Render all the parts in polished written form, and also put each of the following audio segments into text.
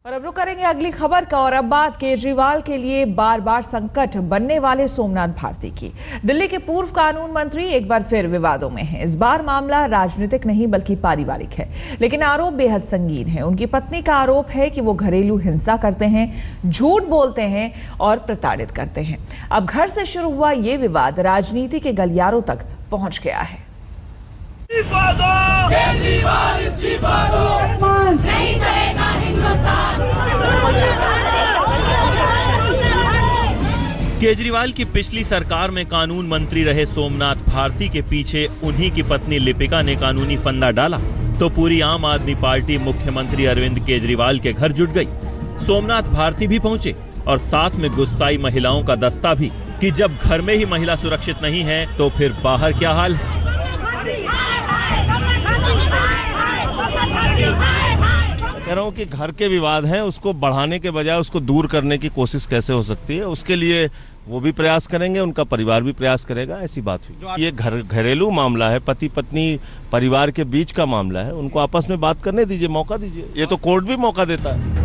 और अब रुक करेंगे अगली खबर का और अब बात केजरीवाल के लिए बार बार संकट बनने वाले सोमनाथ भारती की। दिल्ली के पूर्व कानून मंत्री एक बार फिर विवादों में हैं। इस बार मामला राजनीतिक नहीं बल्कि पारिवारिक है, लेकिन आरोप बेहद संगीन है। उनकी पत्नी का आरोप है कि वो घरेलू हिंसा करते हैं, झूठ बोलते हैं और प्रताड़ित करते हैं। अब घर से शुरू हुआ ये विवाद राजनीति के गलियारों तक पहुंच गया है। केजरीवाल की पिछली सरकार में कानून मंत्री रहे सोमनाथ भारती के पीछे उन्हीं की पत्नी लिपिका ने कानूनी फंदा डाला तो पूरी आम आदमी पार्टी मुख्यमंत्री अरविंद केजरीवाल के घर जुट गई। सोमनाथ भारती भी पहुंचे और साथ में गुस्साई महिलाओं का दस्ता भी कि जब घर में ही महिला सुरक्षित नहीं है तो फिर बाहर क्या हाल है। कह रहा हूँ कि घर के विवाद हैं, उसको बढ़ाने के बजाय उसको दूर करने की कोशिश कैसे हो सकती है, उसके लिए वो भी प्रयास करेंगे, उनका परिवार भी प्रयास करेगा। ऐसी बात हुई। ये घरेलू मामला है, पति पत्नी परिवार के बीच का मामला है, उनको आपस में बात करने दीजिए, मौका दीजिए। ये तो कोर्ट भी मौका देता है।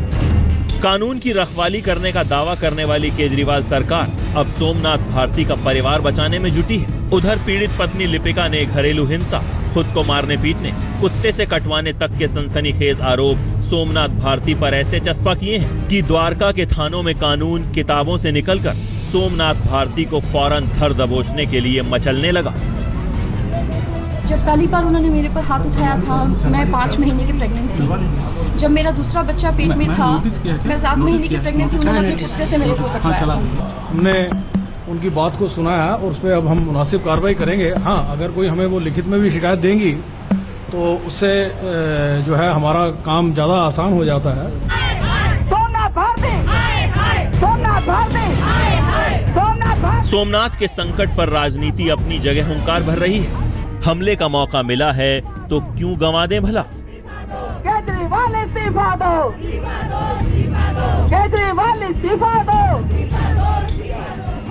कानून की रखवाली करने का दावा करने वाली केजरीवाल सरकार अब सोमनाथ भारती का परिवार बचाने में जुटी है। उधर पीड़ित पत्नी लिपिका ने घरेलू हिंसा, खुद को मारने पीटने, कुत्ते से कटवाने तक के सनसनीखेज आरोप सोमनाथ भारती पर ऐसे चस्पा किए हैं कि द्वारका के थानों में कानून किताबों से निकलकर सोमनाथ भारती को फौरन धर दबोचने के लिए मचलने लगा। जब पहली बार उन्होंने मेरे पर हाथ उठाया था, मैं 5 महीने की प्रेग्नेंट थी। जब मेरा दूसरा बच्चा पेट में था, मैं 7 महीने की प्रेग्नेंट थी, उन्होंने अपने कुत्ते से मेरे को कटवाया। हमने उनकी बात को सुना है और उस पर अब हम मुनासिब कार्रवाई करेंगे। हाँ, अगर कोई हमें वो लिखित में भी शिकायत देंगी तो उससे जो है हमारा काम ज़्यादा आसान हो जाता है। सोमनाथ के संकट पर राजनीति अपनी जगह हुंकार भर रही है। हमले का मौका मिला है तो क्यों गंवा दें भला। केजरीवाल इस्तीफा दो, केजरीवाल इस्तीफा दो।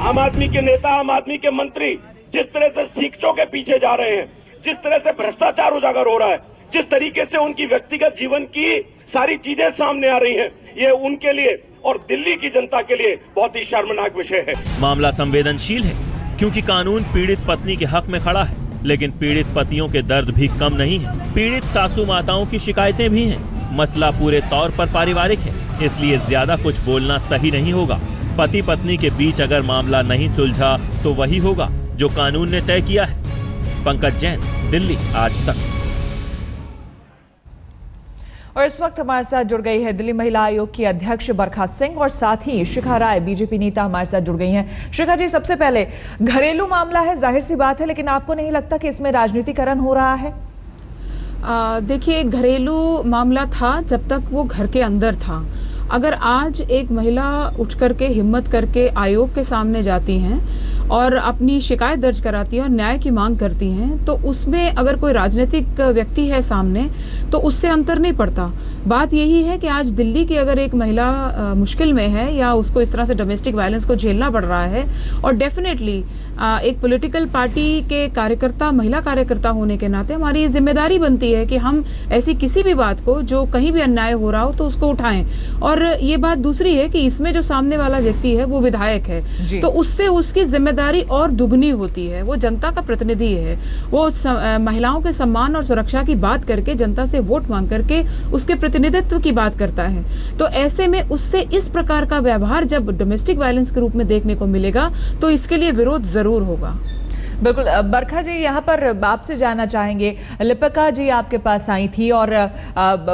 आम आदमी के नेता, आम आदमी के मंत्री जिस तरह से सीखचों के पीछे जा रहे हैं, जिस तरह से भ्रष्टाचार उजागर हो रहा है, जिस तरीके से उनकी व्यक्तिगत जीवन की सारी चीजें सामने आ रही हैं, ये उनके लिए और दिल्ली की जनता के लिए बहुत ही शर्मनाक विषय है। मामला संवेदनशील है क्योंकि कानून पीड़ित पत्नी के हक में खड़ा है, लेकिन पीड़ित पतियों के दर्द भी कम नहीं है। पीड़ित सासू माताओं की शिकायतें भी हैं। मसला पूरे तौर पर पारिवारिक है, इसलिए ज्यादा कुछ बोलना सही नहीं होगा। पति पत्नी के बीच अगर मामला नहीं सुलझा तो वही होगा जो कानून ने तय किया है। पंकज जैन, दिल्ली आज तक। और इस वक्त हमारे साथ जुड़ गई है दिल्ली महिला आयोग की अध्यक्ष बरखा सिंह और साथ ही शिखा राय, बीजेपी नेता हमारे साथ जुड़ गई हैं। शिखा जी, सबसे पहले घरेलू मामला है, जाहिर सी बात है, लेकिन आपको नहीं लगता कि इसमें राजनीतिकरण हो रहा है? देखिए, घरेलू मामला था जब तक वो घर के अंदर था। अगर आज एक महिला उठ करके हिम्मत करके आयोग के सामने जाती हैं और अपनी शिकायत दर्ज कराती हैं और न्याय की मांग करती हैं, तो उसमें अगर कोई राजनीतिक व्यक्ति है सामने तो उससे अंतर नहीं पड़ता। बात यही है कि आज दिल्ली की अगर एक महिला मुश्किल में है या उसको इस तरह से डोमेस्टिक वायलेंस को झेलना पड़ रहा है, और डेफिनेटली एक पॉलिटिकल पार्टी के कार्यकर्ता, महिला कार्यकर्ता होने के नाते हमारी जिम्मेदारी बनती है कि हम ऐसी किसी भी बात को, जो कहीं भी अन्याय हो रहा हो, तो उसको उठाएं। और ये बात दूसरी है कि इसमें जो सामने वाला व्यक्ति है वो विधायक है, तो उससे उसकी जिम्मेदारी और दुगनी होती है। वो जनता का प्रतिनिधि है, वो महिलाओं के सम्मान और सुरक्षा की बात करके, जनता से वोट मांग करके उसके प्रतिनिधित्व की बात करता है। तो ऐसे में उससे इस प्रकार का व्यवहार जब डोमेस्टिक वायलेंस के रूप में देखने को मिलेगा तो इसके लिए विरोध जरूर होगा। बिल्कुल। बरखा जी, यहाँ पर आपसे जानना चाहेंगे, लिपिका जी आपके पास आई थी और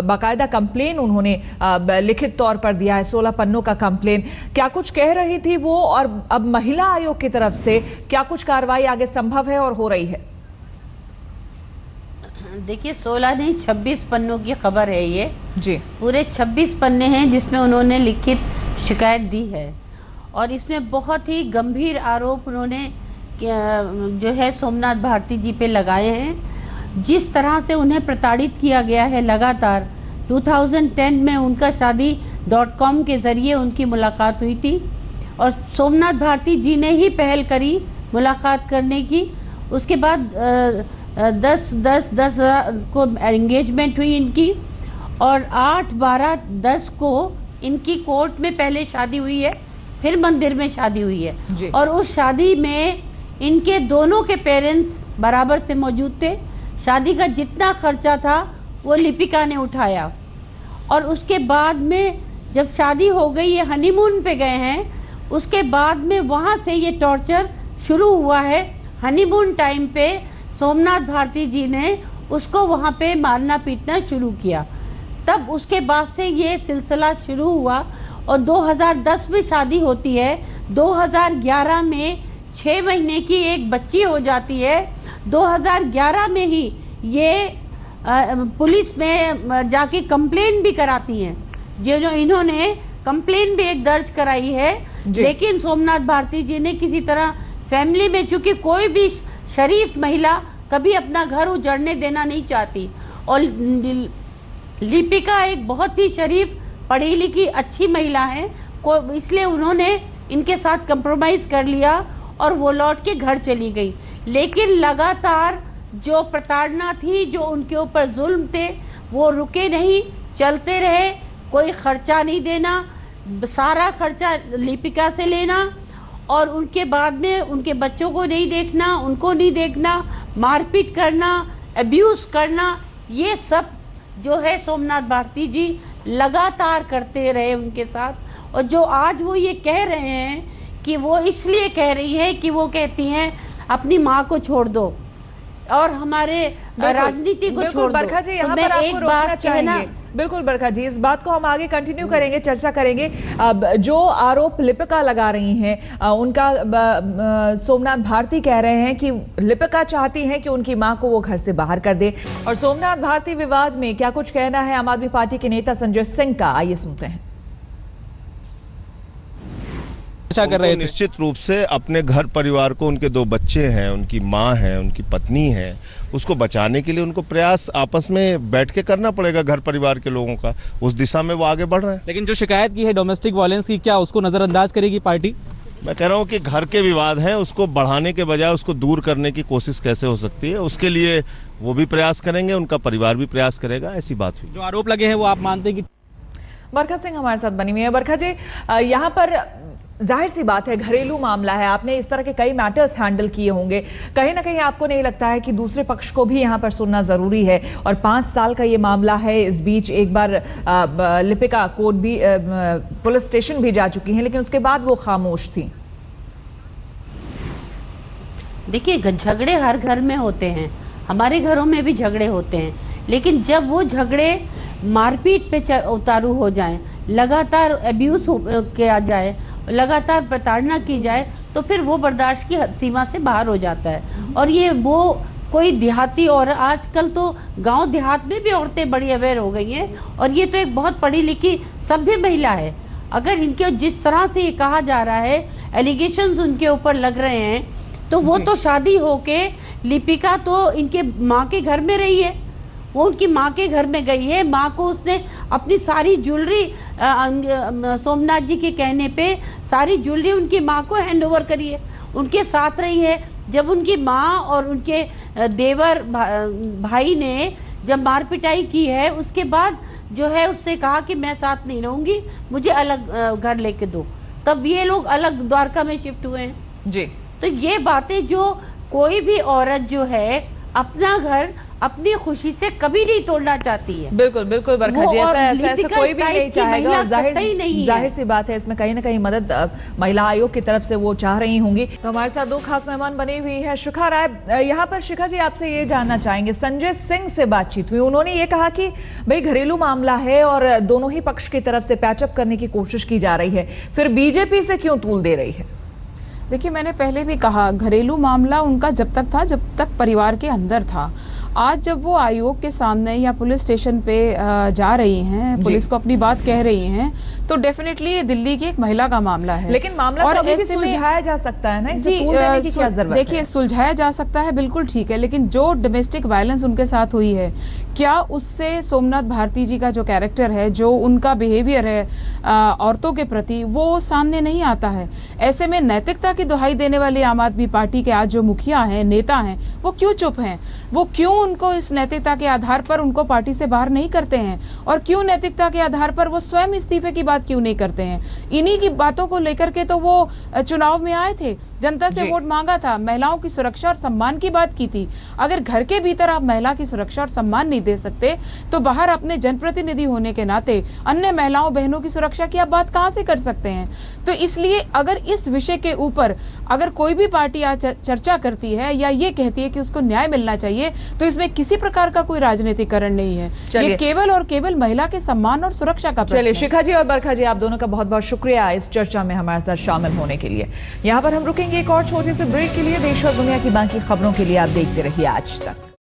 बाकायदा कंप्लेन उन्होंने लिखित तौर पर दिया है, 16 पन्नों का कंप्लेन। क्या कुछ कह रही थी वो, और अब महिला आयोग की तरफ से क्या कुछ कार्रवाई आगे संभव है और हो रही है? देखिए, 16 नहीं 26 पन्नों की खबर है ये जी। पूरे 26 पन्ने हैं जिसमें उन्होंने लिखित शिकायत दी है, और इसमें बहुत ही गंभीर आरोप उन्होंने जो है सोमनाथ भारती जी पे लगाए हैं। जिस तरह से उन्हें प्रताड़ित किया गया है लगातार। 2010 में उनका शादी.com के जरिए उनकी मुलाकात हुई थी और सोमनाथ भारती जी ने ही पहल करी मुलाकात करने की। उसके बाद 10 को एंगेजमेंट हुई इनकी, और 8, 12, 10 को इनकी कोर्ट में पहले शादी हुई है, फिर मंदिर में शादी हुई जी। है और उस शादी में इनके दोनों के पेरेंट्स बराबर से मौजूद थे। शादी का जितना खर्चा था वो लिपिका ने उठाया और उसके बाद में जब शादी हो गई, ये हनीमून पे गए हैं, उसके बाद में वहाँ से ये टॉर्चर शुरू हुआ है। हनीमून टाइम पे सोमनाथ भारती जी ने उसको वहाँ पे मारना पीटना शुरू किया। तब उसके बाद से ये सिलसिला शुरू हुआ और 2010 में शादी होती है। 2011 में 6 महीने की एक बच्ची हो जाती है। 2011 में ही ये पुलिस में जाके कंप्लेन भी कराती हैं, जो इन्होंने कंप्लेन भी एक दर्ज कराई है। लेकिन सोमनाथ भारती जी ने किसी तरह फैमिली में, चूंकि कोई भी शरीफ महिला कभी अपना घर उजड़ने देना नहीं चाहती और लिपिका एक बहुत ही शरीफ पढ़ी लिखी अच्छी महिला है, इसलिए उन्होंने इनके साथ कंप्रोमाइज कर लिया और वो लौट के घर चली गई। लेकिन लगातार जो प्रताड़ना थी, जो उनके ऊपर जुल्म थे, वो रुके नहीं, चलते रहे। कोई खर्चा नहीं देना, सारा खर्चा लिपिका से लेना और उनके बाद में उनके बच्चों को नहीं देखना, उनको नहीं देखना, मारपीट करना, अब्यूज करना, ये सब जो है सोमनाथ भारती जी लगातार करते रहे उनके साथ। और जो आज वो ये कह रहे हैं कि वो इसलिए कह रही है कि वो कहती हैं अपनी माँ को छोड़ दो और हमारे राजनीति को छोड़ दो। बरखा जी, यहाँ पर आपको रोकना चाहेंगे। बिल्कुल बरखा जी, इस बात को हम आगे कंटिन्यू करेंगे, चर्चा करेंगे। अब जो आरोप लिपिका लगा रही हैं, उनका सोमनाथ भारती कह रहे हैं कि लिपिका चाहती हैं कि उनकी मां को वो घर से बाहर कर दे। और सोमनाथ भारती विवाद में क्या कुछ कहना है आम आदमी पार्टी के नेता संजय सिंह का, आइए सुनते हैं। कर रहे थे निश्चित रूप से अपने घर परिवार को, उनके 2 बच्चे हैं, उनकी माँ है, उनकी पत्नी है, उसको बचाने के लिए उनको प्रयास आपस में बैठ के करना पड़ेगा घर परिवार के लोगों का। उस दिशा में वो आगे बढ़ रहे हैं। लेकिन जो शिकायत की है डोमेस्टिक वायलेंस की, क्या उसको नजरअंदाज करेगी पार्टी? मैं कह रहा हूँ कि घर के विवाद हैं, उसको बढ़ाने के बजाय उसको दूर करने की कोशिश कैसे हो सकती है, उसके लिए वो भी प्रयास करेंगे, उनका परिवार भी प्रयास करेगा। ऐसी बात हुई। जो आरोप लगे हैं वो आप मानते हैं कि? बरखा सिंह हमारे साथ बनी हुई है। बरखा जी, यहाँ पर जाहिर सी बात है घरेलू मामला है, आपने इस तरह के कई मैटर्स हैंडल किए होंगे, कहीं ना कहीं आपको नहीं लगता है कि दूसरे पक्ष को भी यहाँ पर सुनना जरूरी है? और 5 साल का ये मामला है, इस बीच एक बार लिपिका कोर्ट भी, पुलिस स्टेशन भी जा चुकी हैं, लेकिन उसके बाद वो खामोश थी। देखिए, झगड़े हर घर में होते हैं, हमारे घरों में भी झगड़े होते हैं, लेकिन जब वो झगड़े मारपीट पे उतारू हो जाएं, लगातार अब्यूज किया जाए, लगातार प्रताड़ना की जाए, तो फिर वो बर्दाश्त की सीमा से बाहर हो जाता है। और ये वो कोई देहाती, और आजकल तो गांव देहात में भी औरतें बड़ी अवेयर हो गई हैं, और ये तो एक बहुत पढ़ी लिखी सभ्य महिला है। अगर इनके जिस तरह से ये कहा जा रहा है, एलिगेशंस उनके ऊपर लग रहे हैं, तो वो तो शादी होके लिपिका तो इनके माँ के घर में रही है, वो उनकी माँ के घर में गई है, माँ को उसने अपनी सारी ज्वेलरी, सोमनाथ जी के कहने पे सारी ज्वेलरी उनकी माँ को हैंडओवर करी है, उनके साथ रही है। जब उनकी माँ और उनके देवर भाई ने जब मार पिटाई की है, उसके बाद जो है उससे कहा कि मैं साथ नहीं रहूंगी, मुझे अलग घर लेके दो, तब ये लोग अलग द्वारका में शिफ्ट हुए हैं जी। तो ये बातें जो कोई भी औरत जो है अपना घर अपनी खुशी से कभी नहीं तोड़ना चाहती है। बिल्कुल बिल्कुल बरखा जी, ऐसा कोई भी नहीं चाहेगा। और जाहिर सी बात है, इसमें कहीं ना कहीं मदद महिला आयोग की तरफ से वो चाह रही होंगी। तो हमारे साथ 2 खास मेहमान बनी हुई है शिखा राय। यहाँ पर शिखा जी, आपसे ये जानना चाहेंगे, संजय सिंह से बातचीत हुई, उन्होंने ये कहा कि भाई घरेलू मामला है और दोनों ही पक्ष की तरफ से पैचअप करने की कोशिश की जा रही है, फिर बीजेपी से क्यों तूल दे रही है? देखिए, मैंने पहले भी कहा, घरेलू मामला उनका जब तक था जब तक परिवार के अंदर था। आज जब वो आयोग के सामने या पुलिस स्टेशन पे जा रही हैं, पुलिस को अपनी बात कह रही हैं, तो डेफिनेटली ये दिल्ली की एक महिला का मामला है। लेकिन मामला और तो ऐसे में सुलझाया जा सकता है ना, इसे तूल देने की क्या जरूरत है? देखिए, सुलझाया जा सकता है, बिल्कुल ठीक है, लेकिन जो डोमेस्टिक वायलेंस उनके साथ हुई है, क्या उससे सोमनाथ भारती जी का जो कैरेक्टर है, जो उनका बिहेवियर है, औरतों के प्रति, वो सामने नहीं आता है। ऐसे में नैतिकता की दुहाई देने वाले आम आदमी पार्टी के आज जो मुखिया हैं, नेता हैं, वो क्यों चुप हैं? वो क्यों उनको इस नैतिकता के आधार पर उनको पार्टी से बाहर नहीं करते हैं? और क्यों नैतिकता के आधार पर वो स्वयं इस्तीफे की बात क्यों नहीं करते हैं? इन्हीं की बातों को लेकर के तो वो चुनाव में आए थे, जनता से वोट मांगा था, महिलाओं की सुरक्षा और सम्मान की बात की थी। अगर घर के भीतर आप महिला की सुरक्षा और सम्मान नहीं दे सकते, तो बाहर अपने जनप्रतिनिधि होने के नाते अन्य महिलाओं बहनों की सुरक्षा की आप बात कहां से कर सकते हैं? तो इसलिए अगर इस विषय के ऊपर अगर कोई भी पार्टी आज चर्चा करती है या ये कहती है कि उसको न्याय मिलना चाहिए, तो इसमें किसी प्रकार का कोई राजनीतिकरण नहीं है। ये केवल और केवल महिला के सम्मान और सुरक्षा का प्रश्न है। चलिए शिखा जी और बरखा जी, आप दोनों का बहुत बहुत शुक्रिया इस चर्चा में हमारे साथ शामिल होने के लिए। यहाँ पर हम रुकेंगे एक और छोटे से ब्रेक के लिए। देश और दुनिया की बाकी खबरों के लिए आप देखते रहिए आज तक।